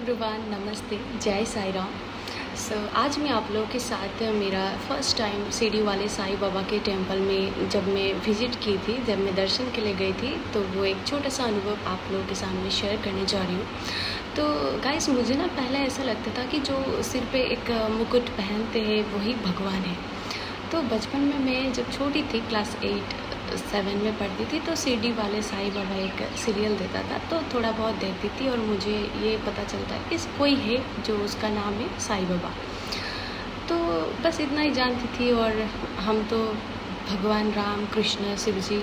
Everyone, नमस्ते, जय साई राम। आज मैं आप लोगों के साथ मेरा फर्स्ट टाइम शिरडी वाले साईं बाबा के टेंपल में जब मैं विज़िट की थी, जब मैं दर्शन के लिए गई थी, तो वो एक छोटा सा अनुभव आप लोगों के सामने शेयर करने जा रही हूँ। तो गाइस, मुझे ना पहले ऐसा लगता था कि जो सिर पे एक मुकुट पहनते हैं वही भगवान है। तो बचपन में मैं जब छोटी थी, क्लास 8-7 में पढ़ती थी, तो शिरडी वाले साईं बाबा एक सीरियल देता था, तो थोड़ा बहुत देखती थी और मुझे ये पता चलता है कि कोई है जो उसका नाम है साईं बाबा। तो बस इतना ही जानती थी। और हम तो भगवान राम, कृष्ण, शिव जी,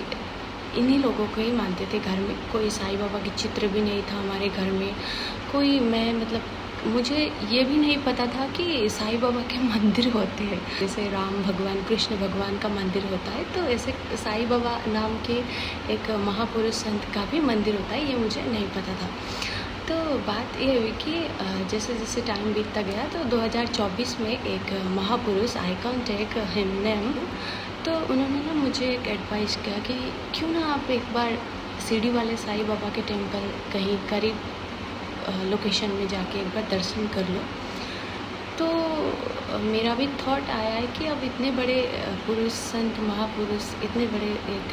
इन्हीं लोगों को ही मानते थे। घर में कोई साईं बाबा की चित्र भी नहीं था हमारे घर में। मुझे ये भी नहीं पता था कि साईं बाबा के मंदिर होते हैं। जैसे राम भगवान, कृष्ण भगवान का मंदिर होता है, तो ऐसे साईं बाबा नाम के एक महापुरुष संत का भी मंदिर होता है, ये मुझे नहीं पता था। तो बात ये हुई कि जैसे जैसे टाइम बीतता गया, तो 2024 में एक महापुरुष, I can't take him name, तो उन्होंने ना मुझे एक एडवाइस किया कि क्यों ना आप एक बार शिरडी वाले साईं बाबा के टेंपल कहीं करीब लोकेशन में जाके एक बार दर्शन कर लो। तो मेरा भी थॉट आया है कि अब इतने बड़े पुरुष, संत, महापुरुष, इतने बड़े एक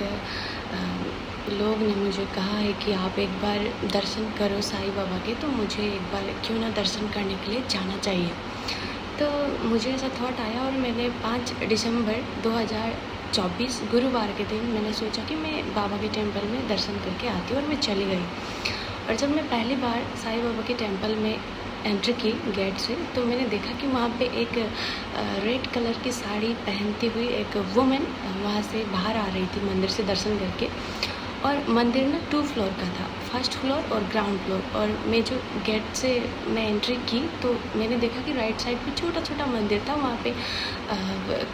लोग ने मुझे कहा है कि आप एक बार दर्शन करो साईं बाबा के, तो मुझे एक बार क्यों ना दर्शन करने के लिए जाना चाहिए। तो मुझे ऐसा थॉट आया और मैंने 5 दिसंबर 2024 गुरुवार के दिन मैंने सोचा कि मैं बाबा के टेंपल में दर्शन करके आती हूँ, और मैं चली गई। और जब मैं पहली बार साईं बाबा के टेंपल में एंटर की गेट से, तो मैंने देखा कि वहाँ पे एक रेड कलर की साड़ी पहनती हुई एक वुमेन वहाँ से बाहर आ रही थी मंदिर से दर्शन करके। और मंदिर ना 2 फ्लोर का था, फर्स्ट फ्लोर और ग्राउंड फ्लोर। और मैं जो गेट से मैं एंट्री की, तो मैंने देखा कि राइट साइड पे छोटा छोटा मंदिर था, वहाँ पे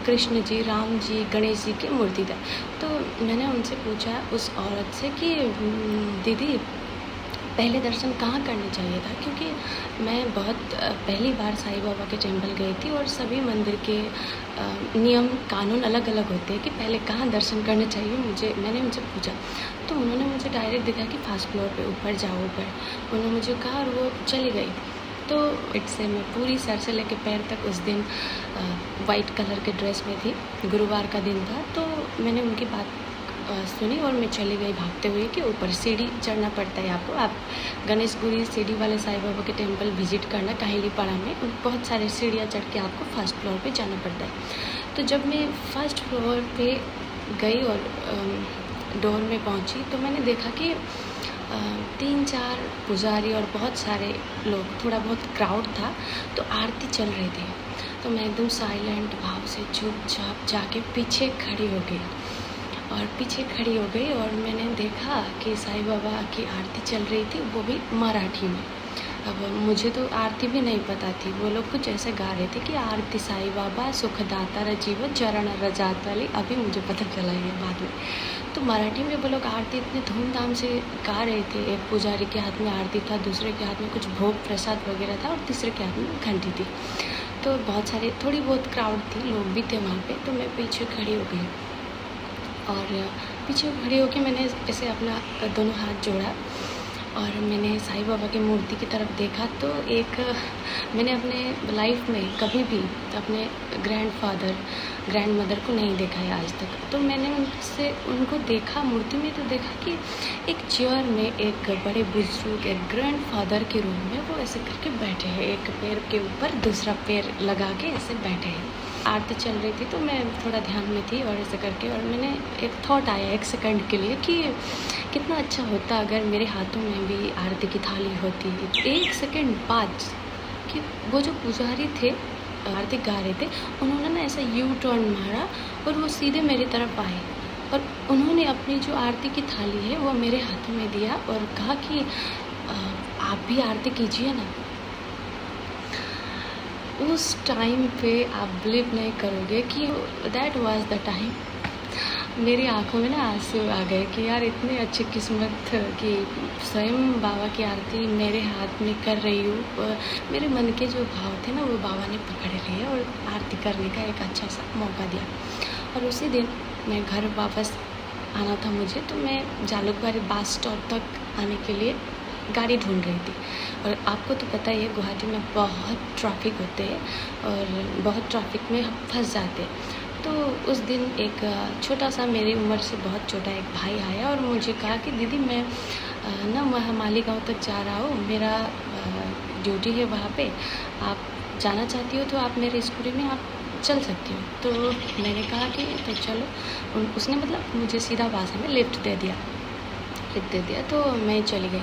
कृष्ण जी, राम जी, गणेश जी की मूर्ति था। तो मैंने उनसे पूछा, उस औरत से, कि दीदी पहले दर्शन कहाँ करने चाहिए था, क्योंकि मैं बहुत पहली बार साईं बाबा के टेंपल गई थी, और सभी मंदिर के नियम कानून अलग अलग होते हैं कि पहले कहाँ दर्शन करने चाहिए। मैंने उनसे पूछा, तो उन्होंने मुझे डायरेक्ट दिखा कि फर्स्ट फ्लोर पे ऊपर जाओ ऊपर। उन्होंने मुझे कहा और वो चली गई। तो इससे मैं पूरी सर से लेके पैर तक उस दिन वाइट कलर के ड्रेस में थी, गुरुवार का दिन था। तो मैंने उनकी बात सुनी और मैं चली गई भागते हुए कि ऊपर सीढ़ी चढ़ना पड़ता है आपको। आप गणेशपुरी शिरडी वाले साईं बाबा के टेंपल विजिट करना, काहिलीपाड़ा में बहुत सारे सीढ़ियाँ चढ़ के आपको फर्स्ट फ्लोर पे जाना पड़ता है। तो जब मैं फर्स्ट फ्लोर पे गई और डोर में पहुंची, तो मैंने देखा कि 3-4 पुजारी और बहुत सारे लोग, थोड़ा बहुत क्राउड था, तो आरती चल रही थी। तो मैं एकदम साइलेंट भाव से चुपचाप जाके पीछे खड़ी हो गई और मैंने देखा कि साईं बाबा की आरती चल रही थी, वो भी मराठी में। अब मुझे तो आरती भी नहीं पता थी। वो लोग कुछ ऐसे गा रहे थे कि आरती साईं बाबा सुखदाता रजीव चरण रजातली। अभी मुझे पता चला ये बाद में। तो मराठी में वो लोग आरती इतने धूमधाम से गा रहे थे। एक पुजारी के हाथ में आरती था, दूसरे के हाथ में कुछ भोग प्रसाद वगैरह था, और तीसरे के हाथ में घंटी थी। तो बहुत सारे, थोड़ी बहुत क्राउड थी, लोग भी थे वहाँ पे। तो मैं पीछे खड़ी हो गई और पीछे खड़ी होकर मैंने ऐसे अपना दोनों हाथ जोड़ा और मैंने साईं बाबा की मूर्ति की तरफ देखा। तो मैंने अपने लाइफ में कभी भी अपने ग्रैंडफादर, ग्रैंडमदर को नहीं देखा है आज तक। तो मैंने उनको देखा मूर्ति में, तो देखा कि एक चेयर में एक बड़े बुजुर्ग, एक ग्रैंडफादर के रूप में वो ऐसे करके बैठे हैं, एक पैर के ऊपर दूसरा पैर लगा के ऐसे बैठे हैं। आरती चल रही थी, तो मैं थोड़ा ध्यान में थी और ऐसे करके, और मैंने एक थॉट आया 1 सेकंड के लिए कि कितना अच्छा होता अगर मेरे हाथों में भी आरती की थाली होती। 1 सेकंड बाद कि वो जो पुजारी थे, आरती गा रहे थे, उन्होंने ना ऐसा यू टर्न मारा और वो सीधे मेरी तरफ आए, और उन्होंने अपनी जो आरती की थाली है वो मेरे हाथों में दिया और कहा कि आप भी आरती कीजिए ना। उस टाइम पे आप बिलीव नहीं करोगे कि दैट वाज द टाइम मेरी आंखों में ना आंसू आ गए कि यार इतनी अच्छी किस्मत कि स्वयं बाबा की आरती मेरे हाथ में कर रही हूँ। मेरे मन के जो भाव थे ना, वो बाबा ने पकड़ लिए और आरती करने का एक अच्छा सा मौका दिया। और उसी दिन मैं घर वापस आना था मुझे, तो मैं जालुकबारी बस स्टॉप तक आने के लिए गाड़ी ढूंढ रही थी। और आपको तो पता ही है गुवाहाटी में बहुत ट्रैफिक होते हैं और बहुत ट्रैफिक में हम फंस जाते हैं। तो उस दिन एक छोटा सा, मेरी उम्र से बहुत छोटा एक भाई आया और मुझे कहा कि दीदी मैं ना वहाँ मालीगांव तक जा रहा हूँ, मेरा ड्यूटी है वहाँ पे, आप जाना चाहती हो तो आप मेरे स्कूटी में आप चल सकती हो। तो मैंने कहा कि तो चलो। उसने मतलब मुझे सीधा भाषा में लिफ्ट दे दिया तो मैं चली गई।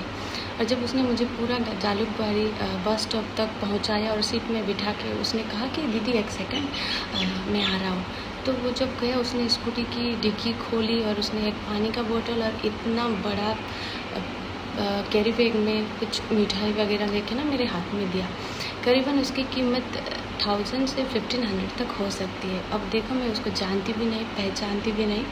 और जब उसने मुझे पूरा जालुकबाड़ी बस स्टॉप तक पहुंचाया और सीट में बिठा के उसने कहा कि दीदी एक सेकंड मैं आ रहा हूँ। तो वो जब गया उसने स्कूटी की डिक्की खोली और उसने एक पानी का बोतल और इतना बड़ा कैरी बैग में कुछ मिठाई वगैरह लेके ना मेरे हाथ में दिया। करीबन उसकी कीमत 1000 से 1500 तक हो सकती है। अब देखो मैं उसको जानती भी नहीं, पहचानती भी नहीं।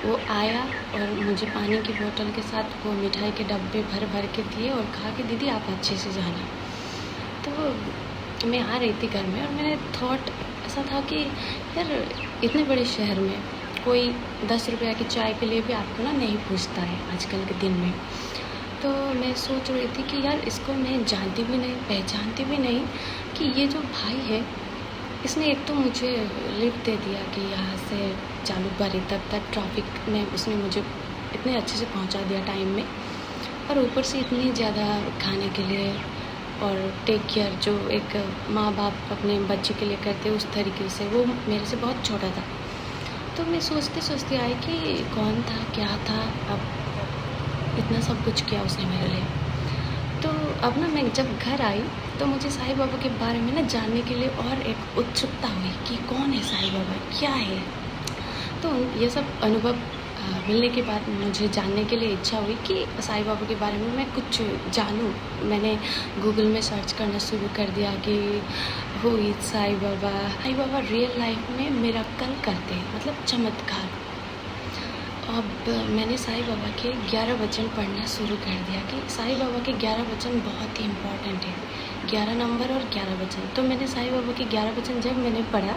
वो आया और मुझे पानी की बोतल के साथ वो मिठाई के डब्बे भर भर के दिए और कहा कि दीदी आप अच्छे से जाना। तो मैं आ रही थी घर में और मैंने थॉट ऐसा था कि यार इतने बड़े शहर में कोई 10 रुपये की चाय के लिए भी आपको ना नहीं पूछता है आजकल के दिन में। तो मैं सोच रही थी कि यार इसको मैं जानती भी नहीं, पहचानती भी नहीं कि ये जो भाई है इसने एक तो मुझे लिफ्ट दे दिया कि यहाँ से जालुकबाड़ी तक ट्रैफिक में उसने मुझे इतने अच्छे से पहुँचा दिया टाइम में, और ऊपर से इतनी ज़्यादा खाने के लिए और टेक केयर जो एक माँ बाप अपने बच्चे के लिए करते उस तरीके से, वो मेरे से बहुत छोटा था। तो मैं सोचते सोचते आई कि कौन था, क्या था, अब इतना सब कुछ किया उसने मेरे लिए। तो अब ना मैं जब घर आई तो मुझे साईं बाबा के बारे में ना जानने के लिए और एक उत्सुकता हुई कि कौन है साईं बाबा, क्या है। तो ये सब अनुभव मिलने के बाद मुझे जानने के लिए इच्छा हुई कि साईं बाबा के बारे में मैं कुछ जानूं। मैंने गूगल में सर्च करना शुरू कर दिया कि who is Sai Baba. Sai Baba real life में मिरेकल करते हैं, मतलब चमत्कार। अब मैंने साईं बाबा के 11 वचन पढ़ना शुरू कर दिया कि साईं बाबा के 11 वचन बहुत ही इम्पोर्टेंट है, 11 नंबर और 11 वचन। तो मैंने साईं बाबा के 11 वचन जब मैंने पढ़ा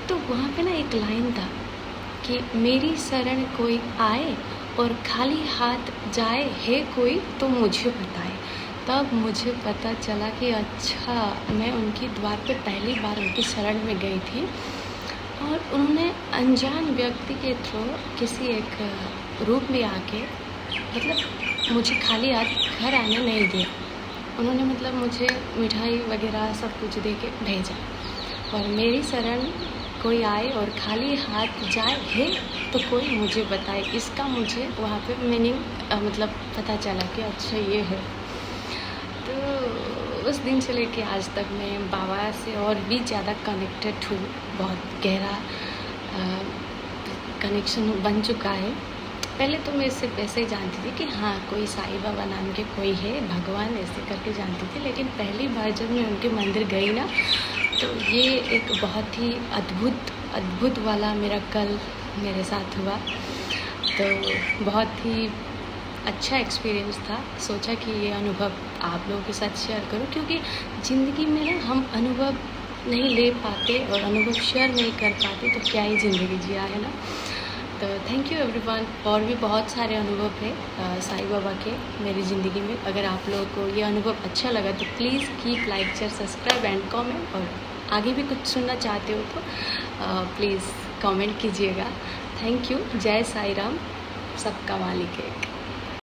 तो वहाँ पे ना एक लाइन था कि मेरी शरण कोई आए और खाली हाथ जाए है कोई तो मुझे बताए। तब मुझे पता चला कि अच्छा, मैं उनकी द्वार पे पहली बार उनकी शरण में गई थी और उन्होंने अनजान व्यक्ति के थ्रू किसी एक रूप में आके मतलब मुझे खाली हाथ घर आने नहीं दिया। उन्होंने मतलब मुझे मिठाई वगैरह सब कुछ दे के भेजा। और मेरी शरण कोई आए और खाली हाथ जाए है तो कोई मुझे बताए, इसका मुझे वहाँ पे मीनिंग मतलब पता चला कि अच्छा ये है। तो उस दिन से लेके आज तक मैं बाबा से और भी ज़्यादा कनेक्टेड हूँ। बहुत गहरा कनेक्शन बन चुका है। पहले तो मैं सिर्फ ऐसे ही जानती थी कि हाँ कोई साईं बाबा नाम के कोई है भगवान, ऐसे करके जानती थी। लेकिन पहली बार जब मैं उनके मंदिर गई ना तो ये एक बहुत ही अद्भुत वाला मिरेकल मेरे साथ हुआ। तो बहुत ही अच्छा एक्सपीरियंस था। सोचा कि ये अनुभव आप लोगों के साथ शेयर करूं, क्योंकि ज़िंदगी में ना हम अनुभव नहीं ले पाते और अनुभव शेयर नहीं कर पाते तो क्या ही ज़िंदगी जिया है ना। तो थैंक यू एवरीवन। और भी बहुत सारे अनुभव है साईं बाबा के मेरी ज़िंदगी में। अगर आप लोगों को ये अनुभव अच्छा लगा तो please keep like, share, subscribe and comment. और आगे भी कुछ सुनना चाहते हो तो प्लीज़ कमेंट कीजिएगा। Thank you. जय साईं राम, सबका मालिक है।